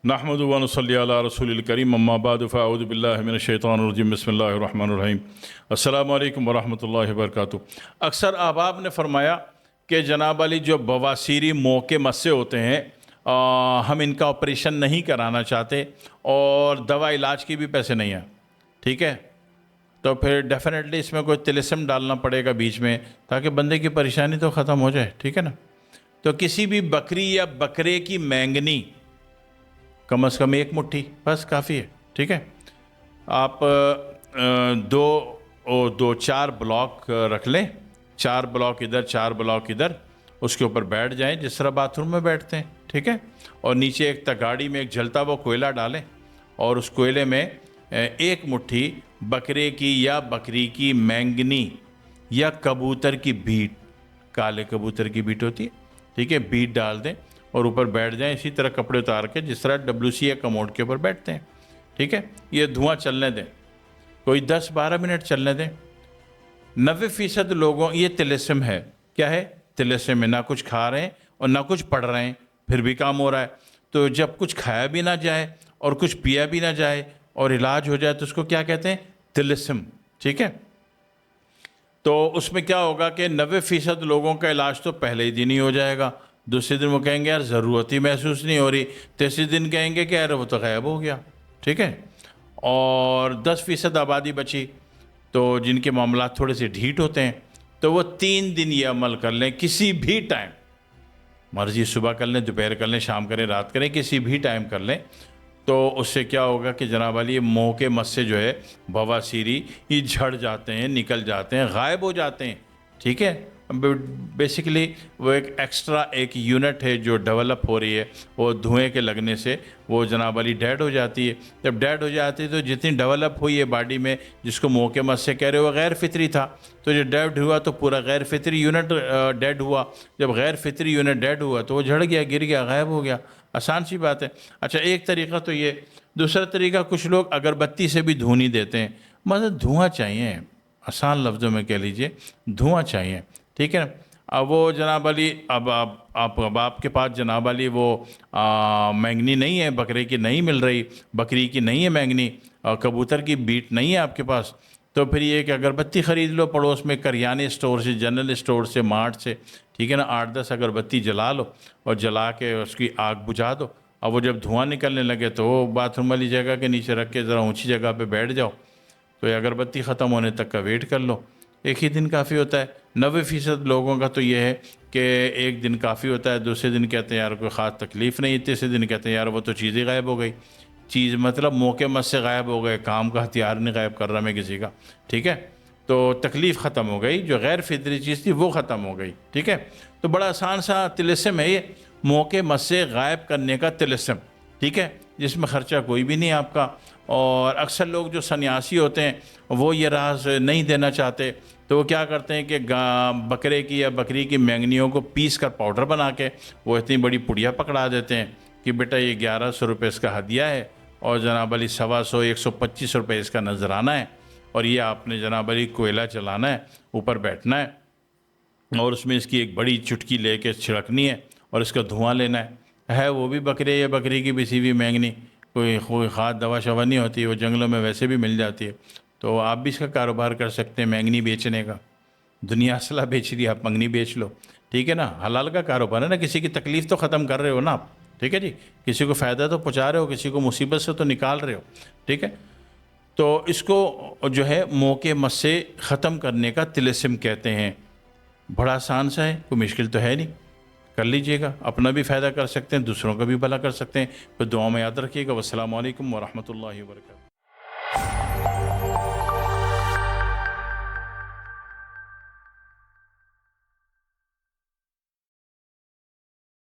نحمد و نصلی علی رسول الکریم اما بعد فاعوذ باللہ من الشیطان الرجیم بسم اللہ الرحمن الرحیم السلام علیکم ورحمۃ اللہ وبرکاتہ۔ اکثر احباب نے فرمایا کہ جناب علی جو بواسیری منہ کے مسے ہوتے ہیں ہم ان کا آپریشن نہیں کرانا چاہتے اور دوا علاج کی بھی پیسے نہیں ہیں، ٹھیک ہے، تو پھر ڈیفینیٹلی اس میں کوئی طلسم ڈالنا پڑے گا بیچ میں تاکہ بندے کی پریشانی تو ختم ہو جائے، ٹھیک ہے نا۔ تو کسی بھی بکری یا بکرے کی مینگنی کم از کم 1 مٹھی بس کافی ہے، ٹھیک ہے۔ آپ دو 4 بلاک رکھ لیں، 4 بلاک ادھر 4 بلاک ادھر، اس کے اوپر بیٹھ جائیں جس طرح باتھ روم میں بیٹھتے ہیں، ٹھیک ہے، اور نیچے ایک تگاڑی میں ایک جلتا ہوا کوئلہ ڈالیں اور اس کوئلے میں 1 مٹھی بکرے کی یا بکری کی مینگنی یا کبوتر کی بیٹ، کالے کبوتر کی بیٹ ہوتی ہے، ٹھیک ہے، بیٹ ڈال دیں اور اوپر بیٹھ جائیں اسی طرح کپڑے اتار کے جس طرح WC یا کموڈ کے اوپر بیٹھتے ہیں، ٹھیک ہے۔ یہ دھواں چلنے دیں، کوئی 10-12 منٹ چلنے دیں۔ 90% لوگوں یہ طلسم ہے، کیا ہے طلسم ہے، نہ کچھ کھا رہے ہیں اور نہ کچھ پڑھ رہے ہیں پھر بھی کام ہو رہا ہے۔ تو جب کچھ کھایا بھی نہ جائے اور کچھ پیا بھی نہ جائے اور علاج ہو جائے تو اس کو کیا کہتے ہیں؟ طلسم، ٹھیک ہے۔ تو اس میں کیا ہوگا کہ 90% لوگوں کا علاج تو پہلے ہی دن ہی ہو جائے گا، دوسرے دن وہ کہیں گے یار ضرورت ہی محسوس نہیں ہو رہی، تیسرے دن کہیں گے کہ یار وہ تو غائب ہو گیا، ٹھیک ہے۔ اور 10% آبادی بچی تو جن کے معاملات تھوڑے سے ڈھیٹ ہوتے ہیں تو وہ 3 دن یہ عمل کر لیں، کسی بھی ٹائم، مرضی صبح کر لیں، دوپہر کر لیں، شام کریں، رات کریں، کسی بھی ٹائم کر لیں، تو اس سے کیا ہوگا کہ جناب علی منہ کے مسے جو ہے بواسیری یہ جھڑ جاتے ہیں، نکل جاتے ہیں، غائب ہو جاتے ہیں، ٹھیک ہے۔ بیسیکلی وہ ایک ایکسٹرا ایک یونٹ ہے جو ڈیولپ ہو رہی ہے، وہ دھوئیں کے لگنے سے وہ جناب علی ڈیڈ ہو جاتی ہے۔ جب ڈیڈ ہو جاتی ہے تو جتنی ڈیولپ ہوئی ہے باڈی میں، جس کو منہ کے مسے کہہ رہے ہو وہ غیر فطری تھا، تو جو ڈیڈ ہوا تو پورا غیر فطری یونٹ ڈیڈ ہوا، جب غیر فطری یونٹ ڈیڈ ہوا تو وہ جھڑ گیا، گر گیا، غائب ہو گیا، آسان سی بات ہے۔ اچھا ایک طریقہ تو یہ، دوسرا طریقہ کچھ لوگ اگربتی سے بھی دھونی دیتے ہیں، مطلب دھواں چاہیے، آسان لفظوں میں کہہ لیجئے دھواں چاہیے، ٹھیک ہے۔ اب وہ جناب علی اب آپ کے پاس جناب علی وہ مینگنی نہیں ہے، بکرے کی نہیں مل رہی، بکری کی نہیں ہے مینگنی، کبوتر کی بیٹ نہیں ہے آپ کے پاس، تو پھر یہ کہ اگربتی خرید لو پڑوس میں کریانے اسٹور سے، جنرل اسٹور سے، مارٹ سے، ٹھیک ہے نا، 8-10 اگربتی جلا لو اور جلا کے اس کی آگ بجھا دو۔ اب وہ جب دھواں نکلنے لگے تو وہ باتھ روم والی جگہ کے نیچے رکھ کے ذرا اونچی جگہ پہ بیٹھ جاؤ، تو یہ اگربتی ختم ہونے تک کا ویٹ کر لو، 1 ہی دن کافی ہوتا ہے۔ 90% لوگوں کا تو یہ ہے کہ 1 دن کافی ہوتا ہے، دوسرے دن کہتے ہیں یار کوئی خاص تکلیف نہیں، تیسرے دن کہتے ہیں یار وہ تو چیز ہی غائب ہو گئی، چیز مطلب منہ کے مس سے غائب ہو گئے، کام کا ہتھیار نہیں غائب کر رہا میں کسی کا، ٹھیک ہے، تو تکلیف ختم ہو گئی، جو غیر فطری چیز تھی وہ ختم ہو گئی، ٹھیک ہے۔ تو بڑا آسان سا طلسم ہے یہ، منہ کے مس سے غائب کرنے کا طلسم، ٹھیک ہے، جس میں خرچہ کوئی بھی نہیں آپ کا۔ اور اکثر لوگ جو سنیاسی ہوتے ہیں وہ یہ راز نہیں دینا چاہتے، تو وہ کیا کرتے ہیں کہ بکرے کی یا بکری کی مینگنیوں کو پیس کر پاؤڈر بنا کے وہ اتنی بڑی پڑیا پکڑا دیتے ہیں کہ بیٹا یہ 1100 روپے اس کا ہدیہ ہے اور جناب علی 125 125 روپے اس کا نذرانہ ہے، اور یہ آپ نے جناب علی کوئلہ چلانا ہے، اوپر بیٹھنا ہے اور اس میں اس کی ایک بڑی چٹکی لے کے چھڑکنی ہے اور اس کا دھواں لینا ہے وہ بھی بکرے یا بکری کی پسی ہوئی مینگنی، کوئی خاص دوا شوا نہیں ہوتی، وہ جنگلوں میں ویسے بھی مل جاتی ہے، تو آپ بھی اس کا کاروبار کر سکتے ہیں، مینگنی بیچنے کا، دنیا اصلہ بیچ رہی ہے، آپ مینگنی بیچ لو، ٹھیک ہے نا، حلال کا کاروبار ہے نا، کسی کی تکلیف تو ختم کر رہے ہو نا آپ، ٹھیک ہے جی، کسی کو فائدہ تو پہنچا رہے ہو، کسی کو مصیبت سے تو نکال رہے ہو، ٹھیک ہے۔ تو اس کو جو ہے منہ کے مس سے ختم کرنے کا طلسم کہتے ہیں، بڑا آسان سا ہے، کوئی مشکل تو ہے نہیں، کر لیجئے گا، اپنا بھی فائدہ کر سکتے ہیں، دوسروں کا بھی بھلا کر سکتے ہیں۔ پھر دعا میں یاد رکھیے گا۔ والسلام علیکم ورحمۃ اللہ وبرکاتہ۔